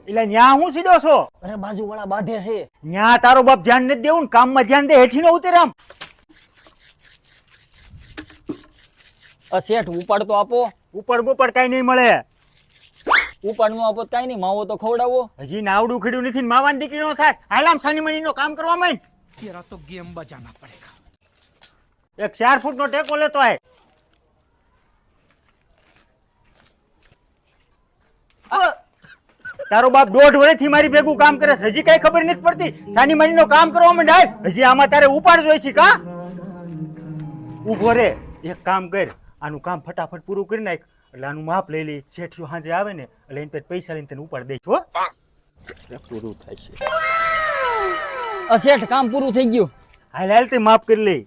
એટલે ન્યા હું સીધો છો? અરે બાજુ વાળા બાંધે છે. ન્યા તારો બાપ ધ્યાન નથી દેવું ને કામમાં ધ્યાન દે, હેઠી નો ઉતર આમ. શેઠ ઉપાડ તો આપો. ઉપર બોપડ કઈ નહીં મળે. ઉપાડ નો આપો કઈ નહીં, માવો તો ખવડાવો. હજી નાવડું ખીડું નથી, માવાની દીકરી નો થાસ. હાલામ સાની મની નો કામ કરવા માંડ. तेरा तो गेम बजाना पड़ेगा. એક 4 ફૂટનો ટેકો લેતો આય. તારો બાપ 1.5 વર્ષથી મારી ભેગું કામ કરે છે, હજી કઈ ખબર નથી પડતી. સાની મની નો કામ કરવા માંડ. હાલ, હજી આમાં તારે ઉપાડ જોઈ છે કા? ઉભો રે, એક કામ કર, આનું કામ ફટાફટ પૂરું કરી નાખ, એટલે આનું માપ લઈ લઈ. શેઠિયો હાજે આવે ને એટલે એની પાસે પૈસા લઈને તને ઉપાડ દઈશ હો. પૂરું થાય છે. શેઠ કામ પૂરું થઈ ગયું. હાલ હાલ તે માફ કરી લઈ.